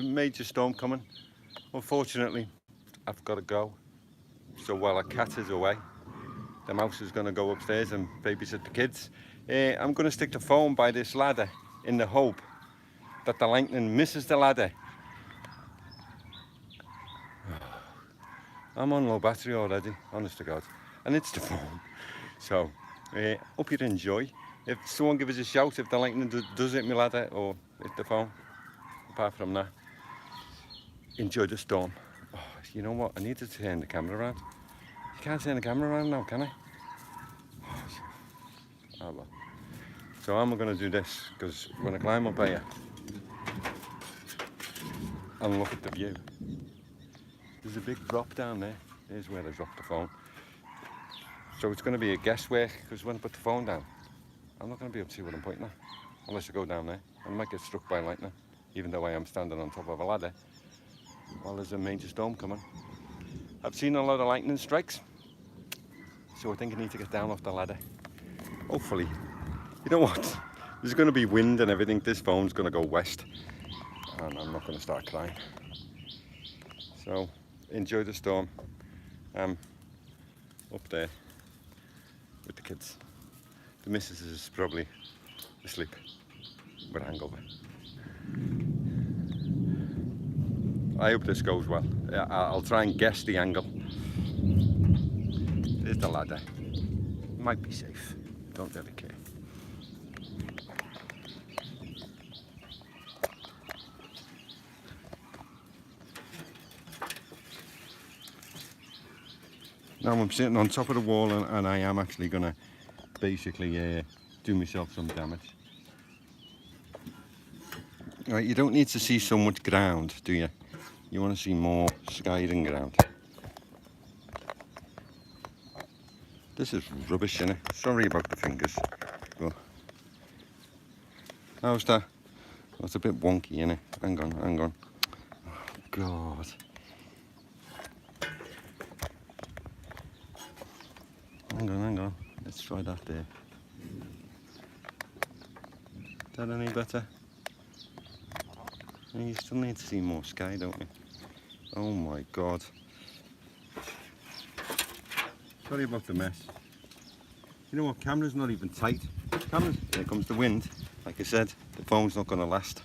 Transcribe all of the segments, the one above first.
major storm coming. Unfortunately, I've got to go. So while our cat is away, the mouse is going to go upstairs and babysit the kids. I'm going to stick the phone by this ladder in the hope that the lightning misses the ladder. I'm on low battery already, honest to God, and it's the phone. So, hope you enjoy. If someone give us a shout if the lightning does hit my ladder or hit the phone. Apart from that, enjoy the storm. Oh, you know what? I need to turn the camera around. You can't turn the camera around now, can I? Oh well. So I'm going to do this because when I climb up here and look at the view, there's a big drop down there. Here's where I dropped the phone. So it's going to be a guesswork because when I put the phone down, I'm not going to be able to see what I'm pointing at unless I go down there. I might get struck by lightning, even though I am standing on top of a ladder while there's a major storm coming. I've seen a lot of lightning strikes, so I think I need to get down off the ladder. Hopefully, you know what? There's going to be wind and everything. This phone's going to go west, and I'm not going to start crying. So enjoy the storm. I'm up there with the kids. The missus is probably asleep with a hangover. I hope this goes well. I'll try and guess the angle. There's the ladder. Might be safe. Don't really care. Now I'm sitting on top of the wall and I am actually going to basically do myself some damage. Right, you don't need to see so much ground, do you? You want to see more sky than ground. This is rubbish, innit? Sorry about the fingers. But how's that? That's a bit wonky, innit? Hang on, hang on. Oh, God. Hang on, hang on. Let's try that there. Is that any better? You still need to see more sky, don't you? Oh my God. Sorry about the mess. You know what? Camera's not even tight. Here comes the wind. Like I said, the phone's not going to last.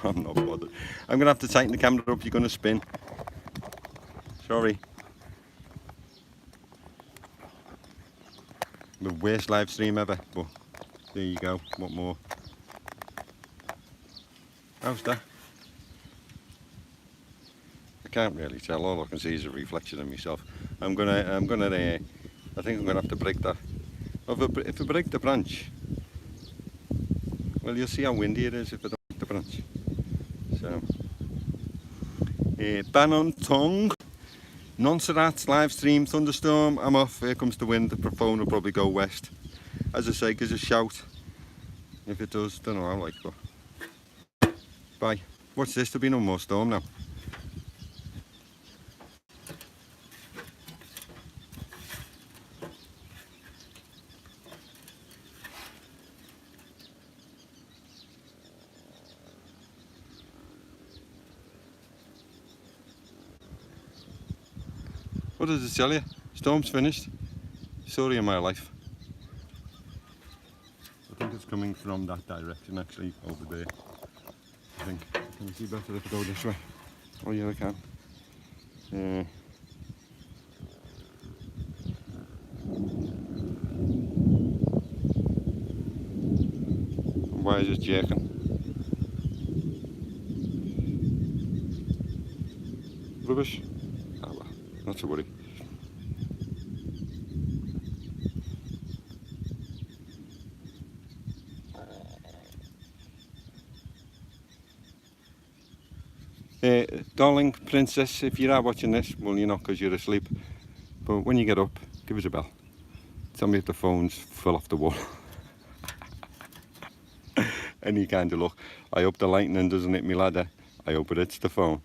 I'm not bothered. I'm going to have to tighten the camera up. You're going to spin. Sorry. The worst live stream ever, but there you go. What more? How's that? I can't really tell. All I can see is a reflection of myself. I think I'm gonna have to break that. If I break the branch, well, you'll see how windy it is if I don't break the branch. So, ban on tongue. Non-Sarat live stream, thunderstorm. I'm off. Here comes the wind. The phone will probably go west. As I say, gives a shout. If it does, don't know how, like, but bye. Watch this. There'll be no more storm now. What does it tell you? Storm's finished. Story of my life. I think it's coming from that direction, actually, over there. I think. Can you see better if I go this way? Oh yeah, I can. Why is it jerking? Rubbish? Ah well, not to worry. Darling princess, if you are watching this, well, you're not because you're asleep, but when you get up, give us a bell. Tell me if the phone's full off the wall. Any kind of luck. I hope the lightning doesn't hit me ladder. I hope it hits the phone.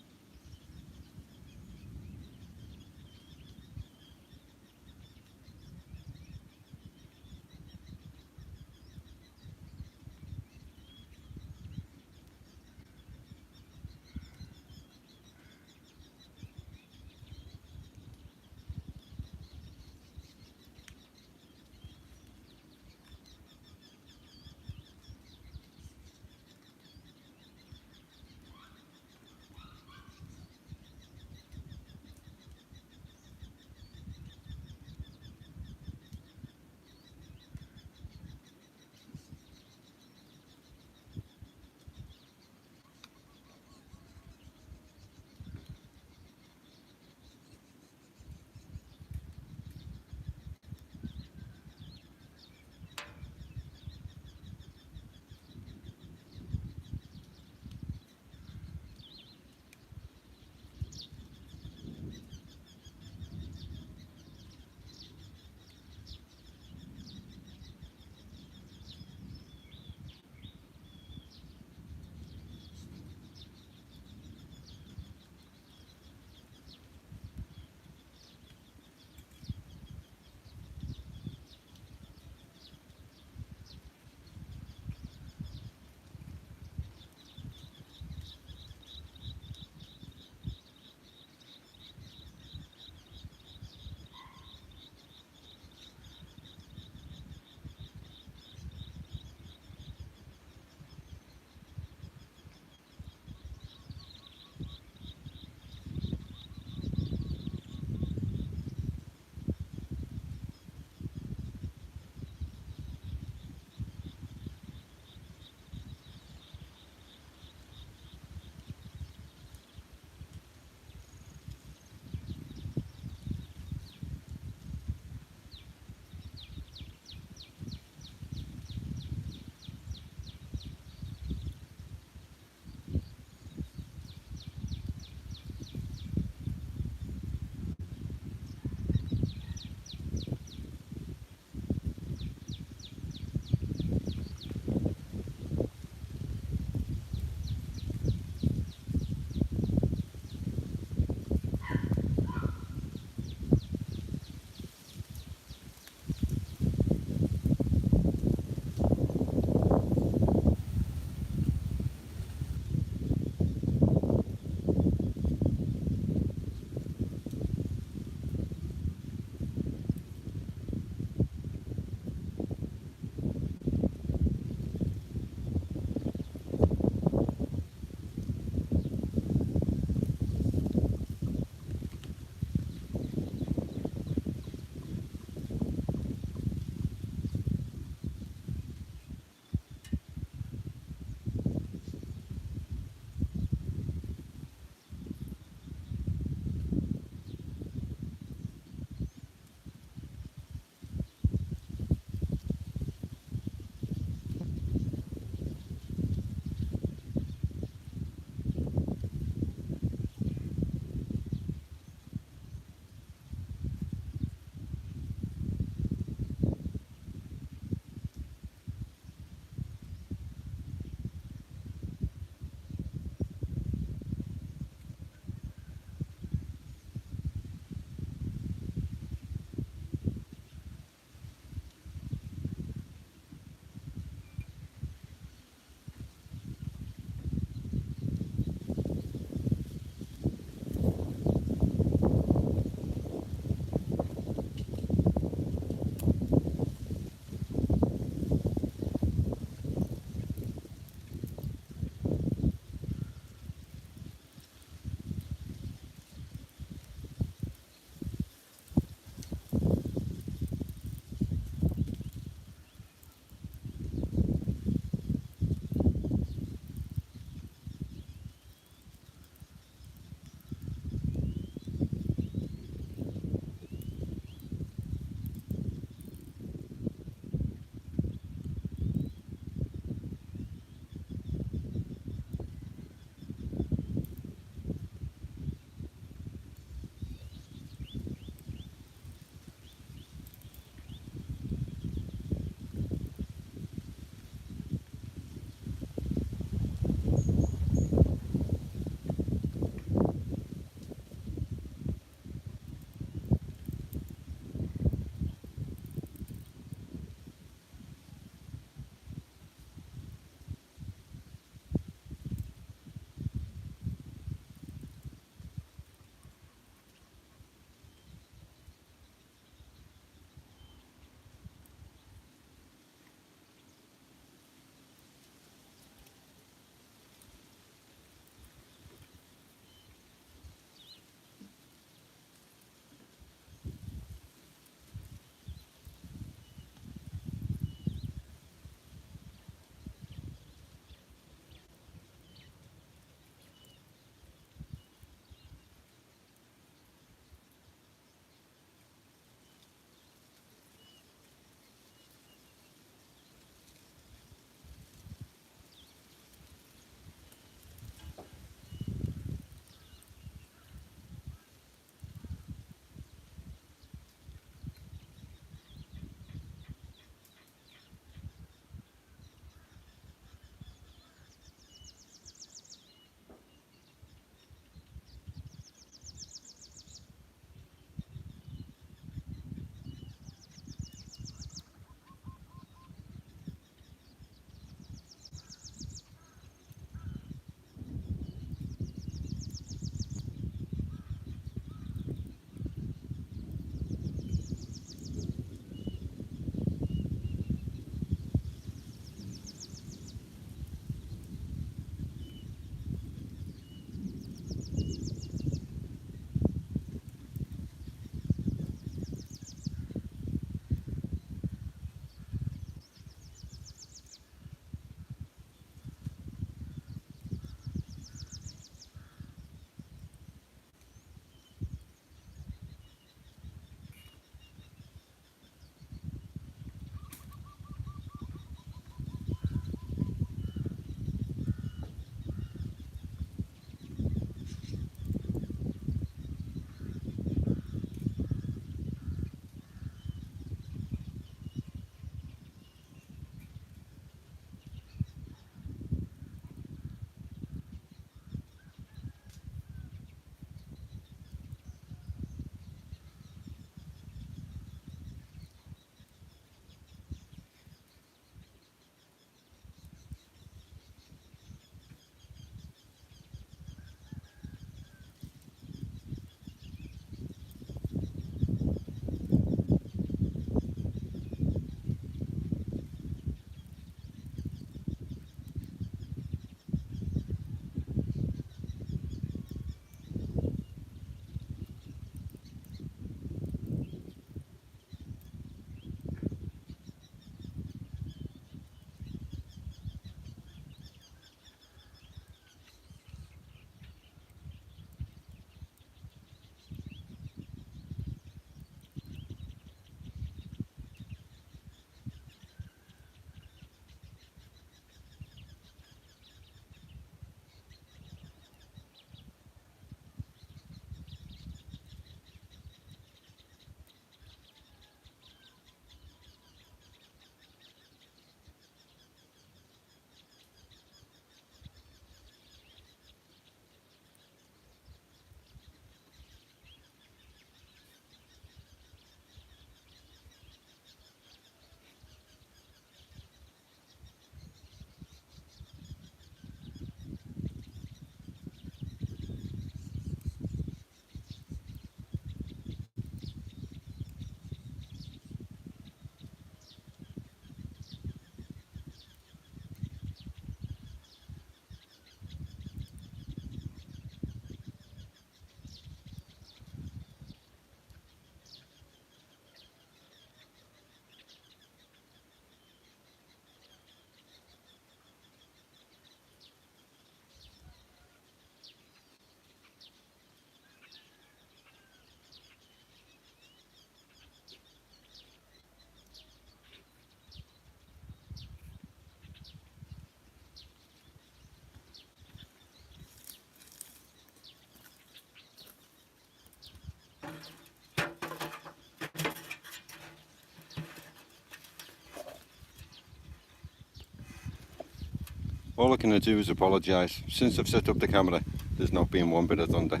all I can do is apologise. Since I've set up the camera, there's not been one bit of thunder.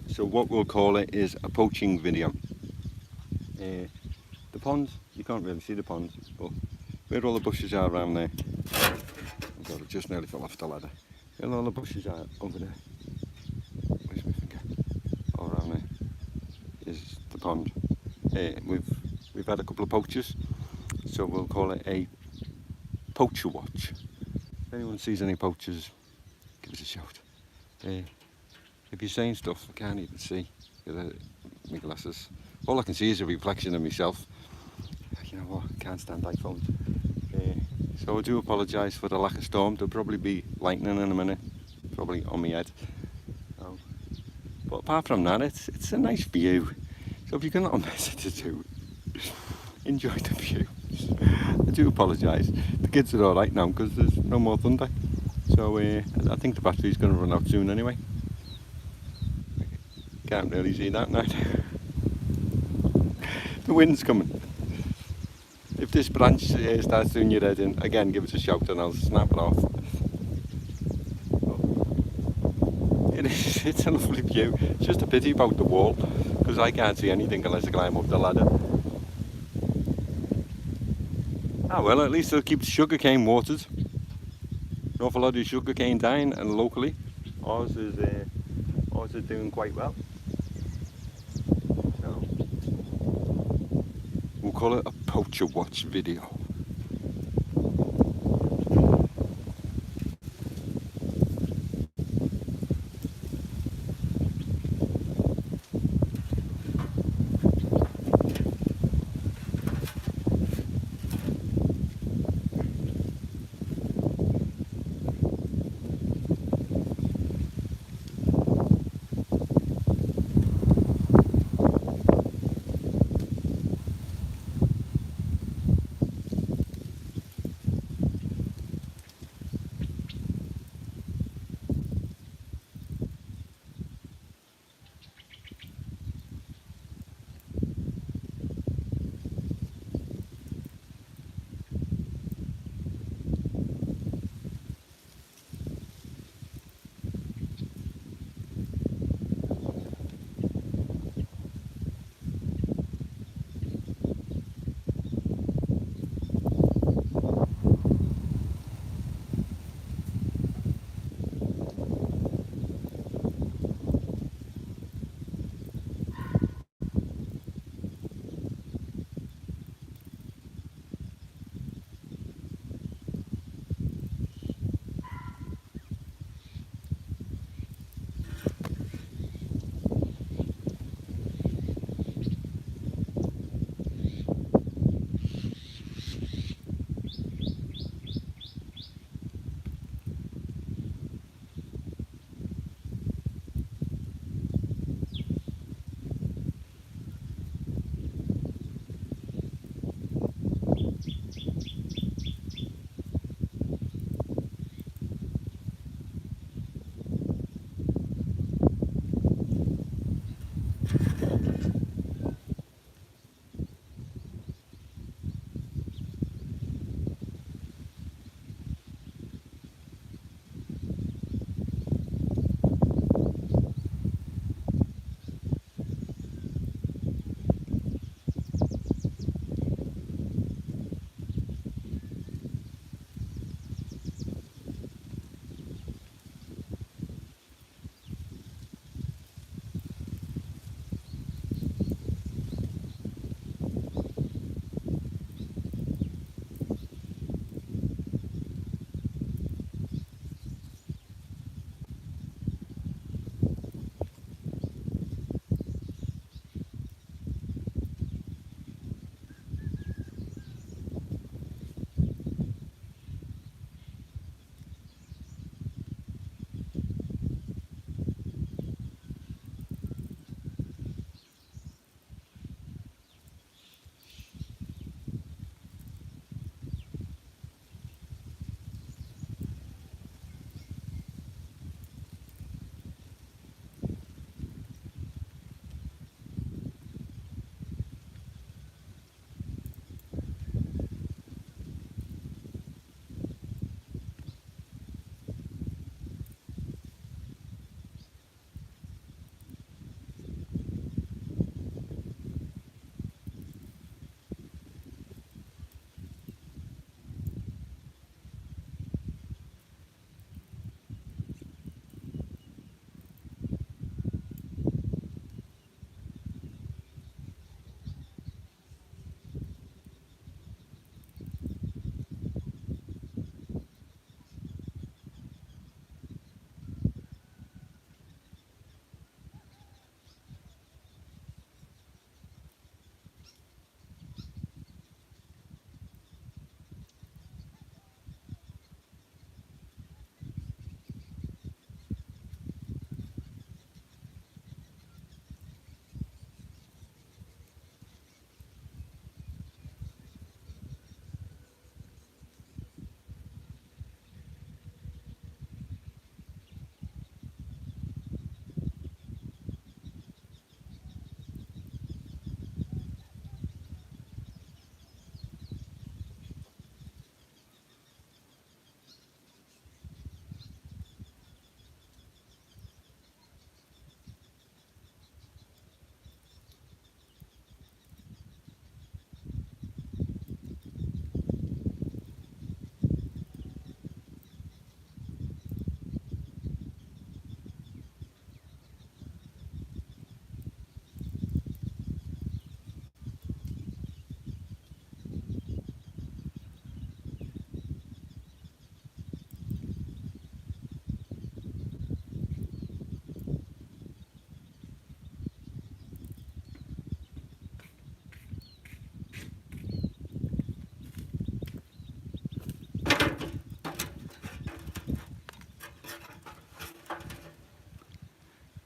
So what we'll call it is a poaching video. The ponds, you can't really see the ponds, but where all the bushes are around there, oh God, I just nearly fell off the ladder. Where all the bushes are over there, where's my finger? All around there is the pond. We've had a couple of poachers, so we'll call it a poacher watch. If anyone sees any poachers, give us a shout. If you're saying stuff, I can't even see with my glasses. All I can see is a reflection of myself. You know what, I can't stand iPhones. So I do apologise for the lack of storm. There'll probably be lightning in a minute, probably on my head. But apart from that, it's a nice view. So if you're going to miss it to enjoy the view. I do apologise. The kids are alright now because there's no more thunder. So I think the battery's going to run out soon anyway. Can't really see that now. The wind's coming. If this branch starts doing your head in, again give us a shout and I'll snap it off. It's a lovely view. It's just a pity about the wall because I can't see anything unless I climb up the ladder. Ah well, at least it'll keep sugarcane watered. An awful lot of sugarcane dying, and locally ours is doing quite well. So we'll call it a poacher watch video.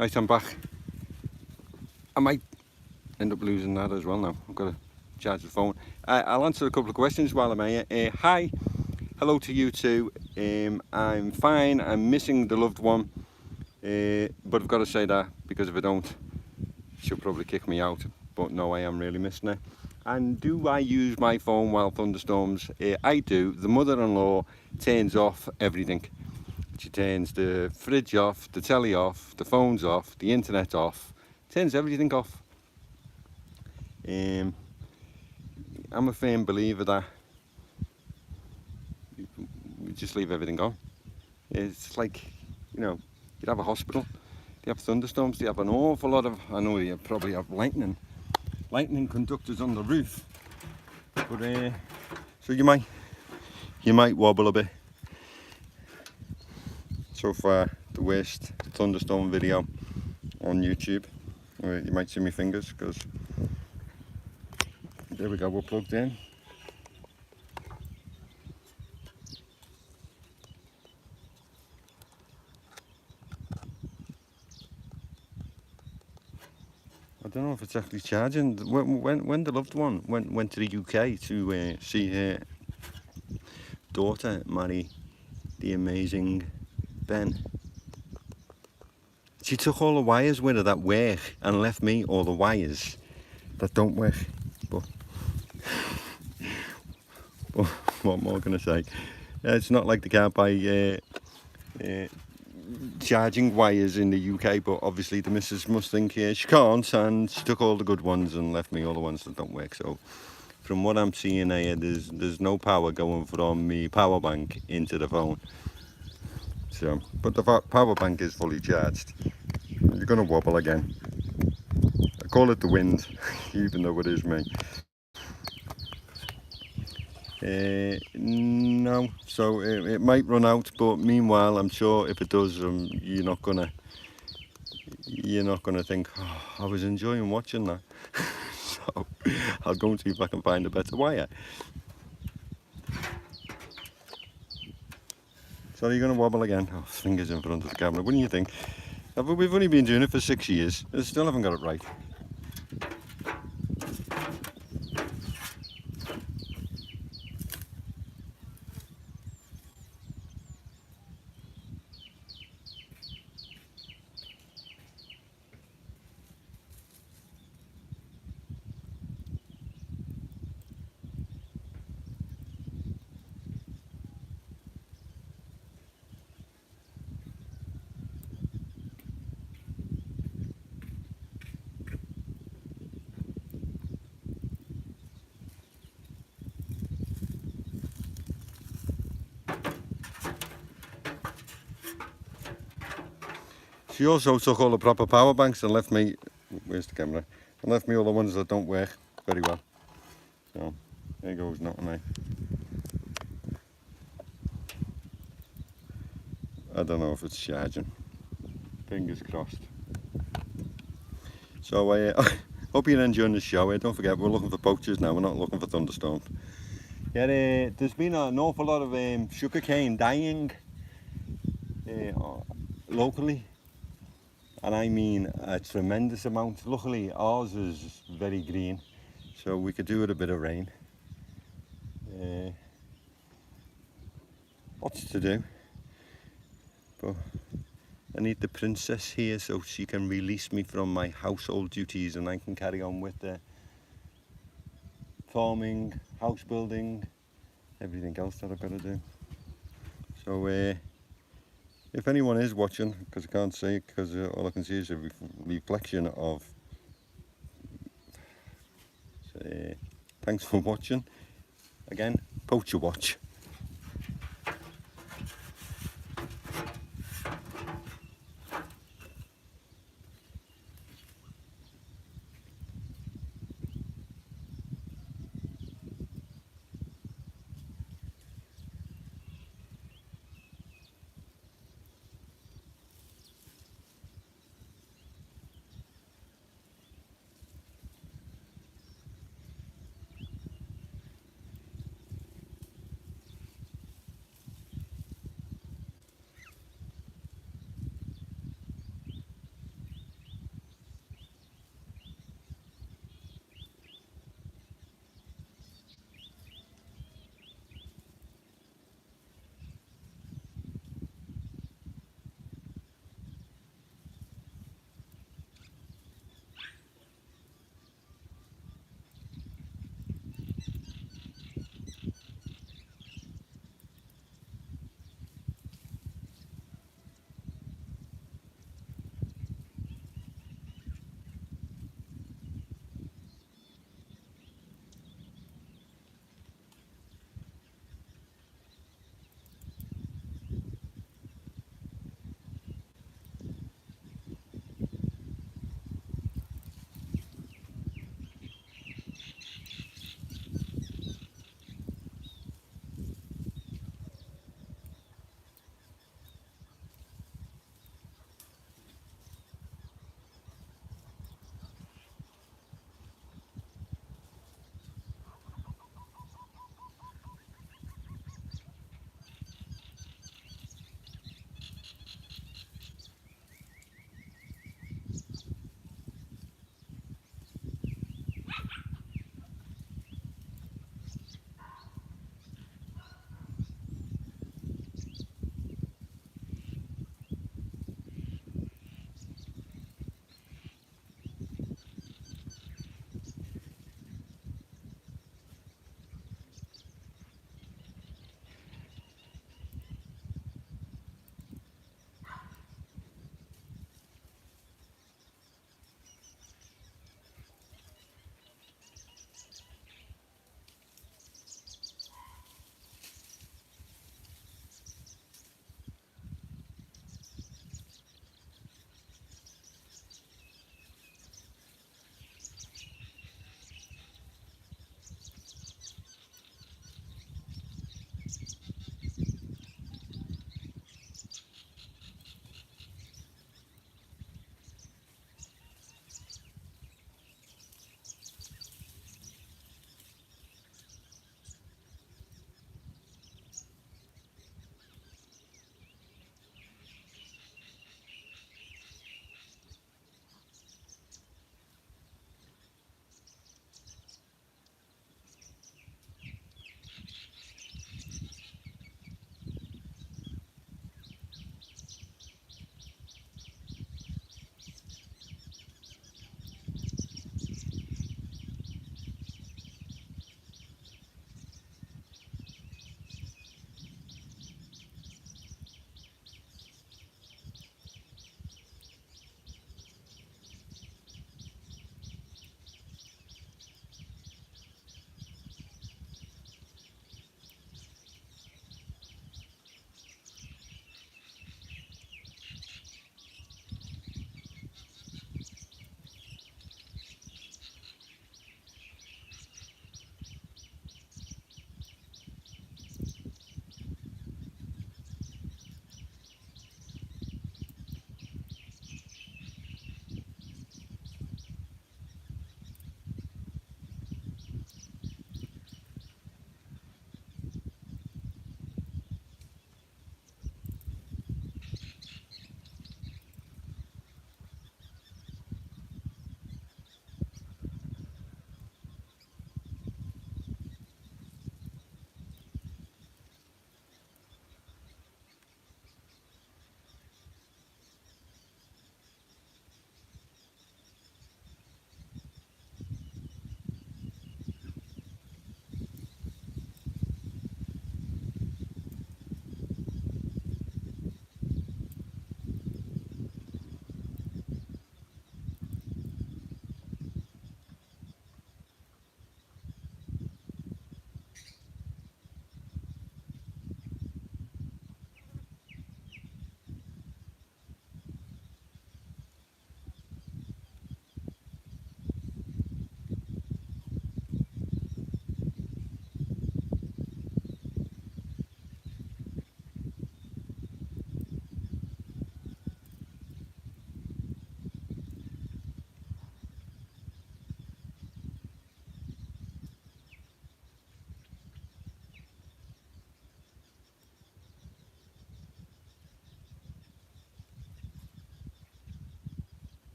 Right, I'm back. I might end up losing that as well now. I've got to charge the phone. I'll answer a couple of questions while I'm here. Hi, hello to you too. I'm fine. I'm missing the loved one, but I've got to say that because if I don't, she'll probably kick me out. But no, I am really missing her. And do I use my phone while thunderstorms? I do. The mother-in-law turns off everything. She turns the fridge off, the telly off, the phones off, the internet off, turns everything off. I'm a firm believer that you just leave everything on. It's like, you know, you'd have a hospital, you have thunderstorms, you have an awful lot of, I know you probably have lightning conductors on the roof, but so you might wobble a bit. So far, the worst thunderstorm video on YouTube. You might see my fingers because there we go, we're plugged in. I don't know if it's actually charging. When the loved one went to the UK to see her daughter marry the amazing Ben, she took all the wires with her that work and left me all the wires that don't work. But what more can I say? It's not like they can't buy charging wires in the UK, but obviously the missus must think she can't, and she took all the good ones and left me all the ones that don't work. So from what I'm seeing here, there's no power going from the power bank into the phone. So, but the power bank is fully charged. You're gonna wobble again. I call it the wind, even though it is me. No, so it might run out, but meanwhile I'm sure if it does, you're not gonna think, oh, I was enjoying watching that. So I'll go and see if I can find a better wire. So you're gonna wobble again. Oh, fingers in front of the camera. What do you think? We've only been doing it for 6 years. I still haven't got it right. She also took all the proper power banks and left me, where's the camera? And left me all the ones that don't work very well. So there goes nothing, eh? I don't know if it's charging. Fingers crossed. So I hope you're enjoying the show. Don't forget, we're looking for poachers now, we're not looking for thunderstorms. Yeah, there's been an awful lot of sugarcane dying locally. And I mean a tremendous amount. Luckily ours is very green, so we could do with a bit of rain. Lots to do, but I need the princess here so she can release me from my household duties and I can carry on with the farming, house building, everything else that I've got to do. So if anyone is watching, because I can't see it, because all I can see is a reflection of, thanks for watching. Again, Poacher Watch.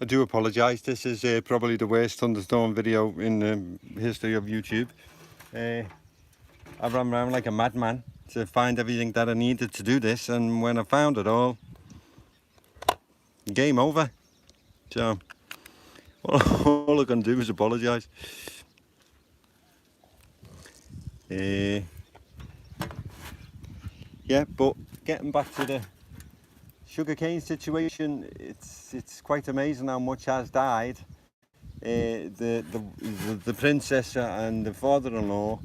I do apologise. This is probably the worst thunderstorm video in the history of YouTube. I ran around like a madman to find everything that I needed to do this, and when I found it all, game over. So all I can do is apologise. Yeah, but getting back to the sugarcane situation, it's quite amazing how much has died. The princess and the father-in-law,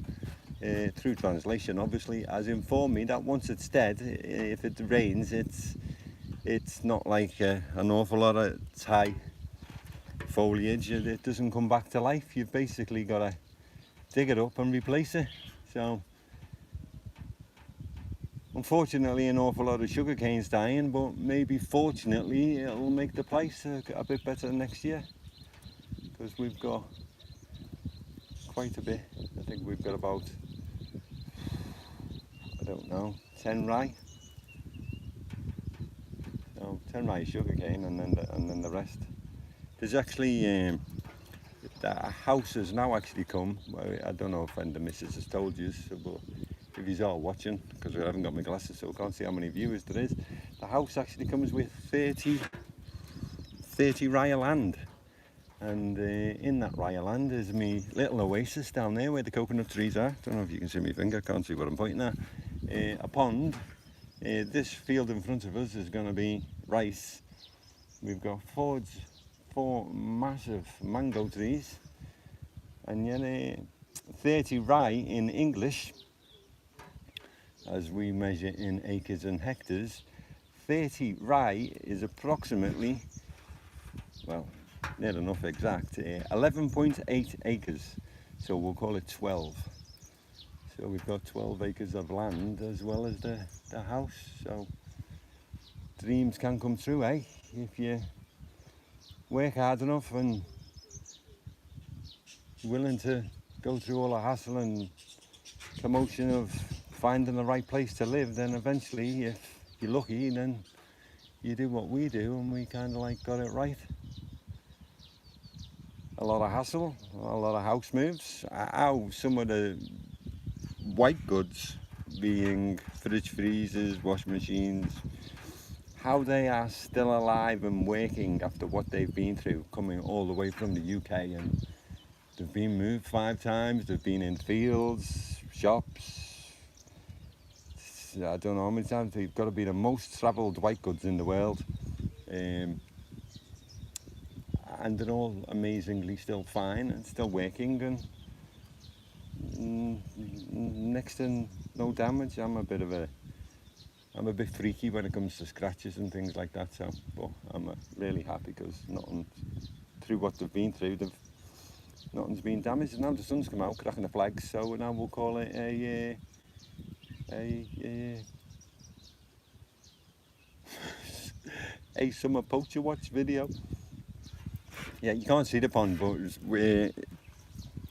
through translation obviously, has informed me that once it's dead, if it rains, it's not like an awful lot of Thai foliage. It doesn't come back to life. You've basically got to dig it up and replace it. So unfortunately an awful lot of sugarcane's dying, but maybe fortunately it'll make the place a bit better next year, because we've got quite a bit. I think we've got about, I don't know, 10 rye. So 10 rye sugarcane, and then the rest. There's actually the house has now actually come. I don't know if the missus has told you, so, but if you are watching, because I haven't got my glasses so I can't see how many viewers there is, the house actually comes with 30 rye of land, and in that rye of land is me little oasis down there where the coconut trees are. Don't know if you can see my finger, can't see what I'm pointing at. A pond. This field in front of us is going to be rice. We've got four massive mango trees, and yet 30 rye in English, as we measure in acres and hectares. 30 rye is approximately, well, near enough exact, 11.8 acres, so we'll call it 12. So we've got 12 acres of land as well as the house, so dreams can come true, eh? If you work hard enough and willing to go through all the hassle and commotion of finding the right place to live, then eventually, if you're lucky, then you do what we do, and we kind of like got it right. A lot of hassle, a lot of house moves. How some of the white goods, being fridge freezers, washing machines, how they are still alive and working after what they've been through, coming all the way from the UK, and they've been moved 5 times, they've been in fields, shops, I don't know how many times. They've got to be the most travelled white goods in the world, and they're all amazingly still fine and still working, and next to no damage. I'm a bit freaky when it comes to scratches and things like that, so, but I'm really happy because nothing, through what they've been through, nothing's been damaged. And now the sun's come out, cracking the flags, so now we'll call it a summer poacher watch video. Yeah, you can't see the pond, but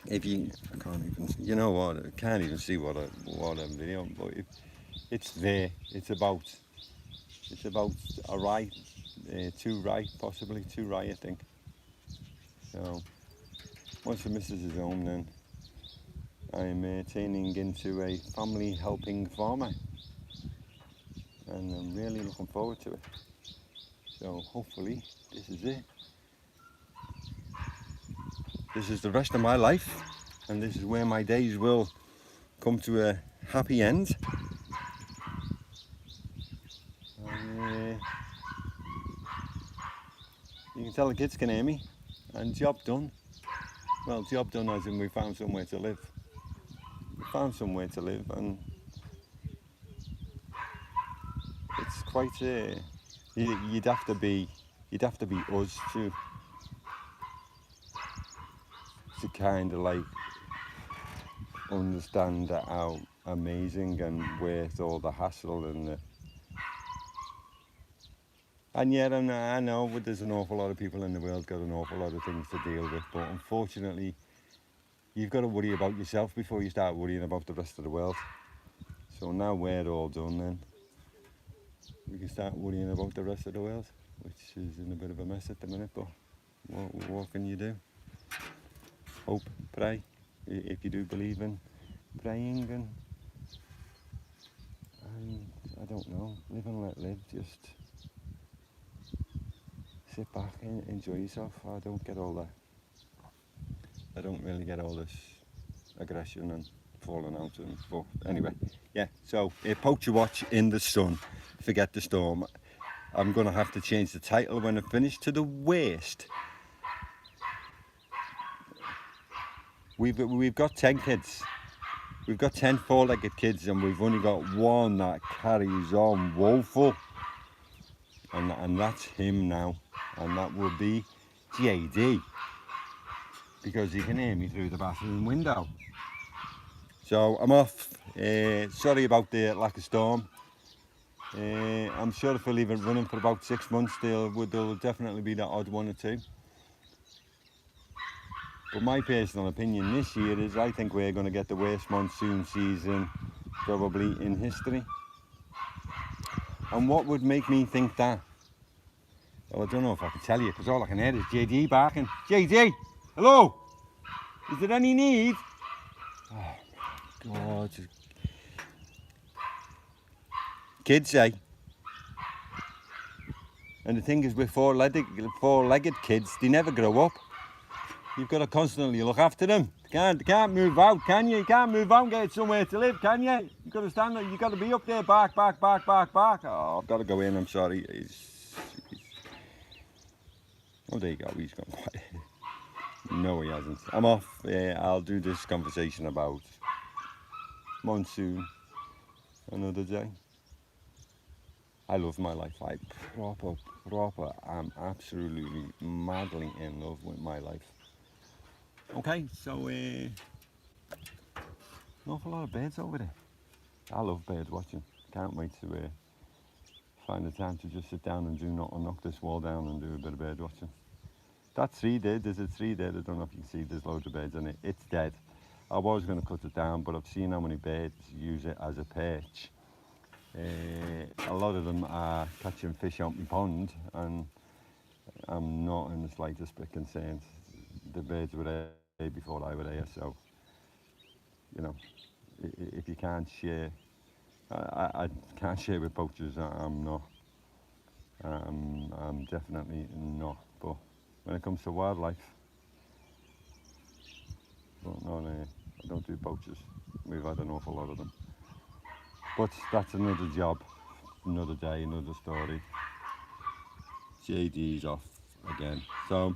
if you, I can't even, you know what, I can't even see what I'm video, but if it's there, it's about a rye, 2 rye, possibly 2 rye, I think. So once the missus is home, then I'm turning into a family helping farmer, and I'm really looking forward to it. So hopefully this is it. This is the rest of my life, and this is where my days will come to a happy end. And, you can tell the kids can hear me, and job done. Well, job done as in we found somewhere to live. We found somewhere to live, and it's quite you'd have to be us to kind of like understand how amazing and worth all the hassle and yet I know there's an awful lot of people in the world got an awful lot of things to deal with, but unfortunately you've got to worry about yourself before you start worrying about the rest of the world. So now we're all done, then we can start worrying about the rest of the world, which is in a bit of a mess at the minute, but what can you do? Hope, pray, if you do believe in praying, and I don't know, live and let live, just sit back and enjoy yourself. I don't really get all this aggression and falling out, but anyway, yeah, so a poacher watch in the sun, forget the storm. I'm gonna have to change the title when I finish to the waste. We've got 10 kids. We've got 10 four-legged kids, and we've only got one that carries on woeful, and that's him now, and that will be JD, because he can hear me through the bathroom window. So I'm off. Sorry about the lack of storm. I'm sure if I leave it running for about 6 months, there'll definitely be that odd one or two. But my personal opinion this year is I think we're going to get the worst monsoon season probably in history. And what would make me think that? Well, I don't know if I can tell you, because all I can hear is JD barking. JD, hello? Is there any need? Oh my God. Kids, eh? And the thing is, with four-legged kids, they never grow up. You've got to constantly look after them. They can't move out, can you? You can't move out and get somewhere to live, can you? You've got to stand there, you've got to be up there, back. Oh, I've got to go in, I'm sorry. Oh, there you go, he's gone quiet. No, he hasn't. I'm off. I'll do this conversation about monsoon another day. I love my life. I I'm absolutely madly in love with my life. Okay, so an awful lot of birds over there. I love bird watching. Can't wait to find the time to just sit down and knock this wall down and do a bit of bird watching. That tree there, there's a tree there, I don't know if you can see, there's loads of birds in it. It's dead. I was going to cut it down, but I've seen how many birds use it as a perch. A lot of them are catching fish out my pond, and I'm not in the slightest bit concerned. The birds were there before I was there, so, you know, if you can't share, I can't share with poachers, I'm not. I'm definitely not. But when it comes to wildlife, I don't do poachers. We've had an awful lot of them. But that's another job, another day, another story. JD's off again. So,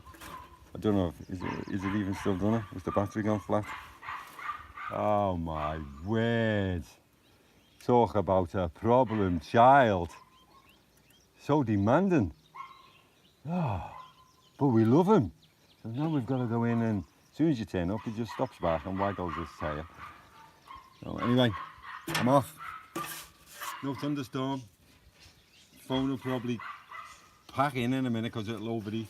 I don't know, is it even still running? Is the battery gone flat? Oh my word. Talk about a problem child. So demanding. Oh, but we love him. So now we've got to go in, and as soon as you turn up, he just stops back and waggles his tail. So anyway, I'm off. No thunderstorm. Phone will probably pack in a minute because it'll overheat.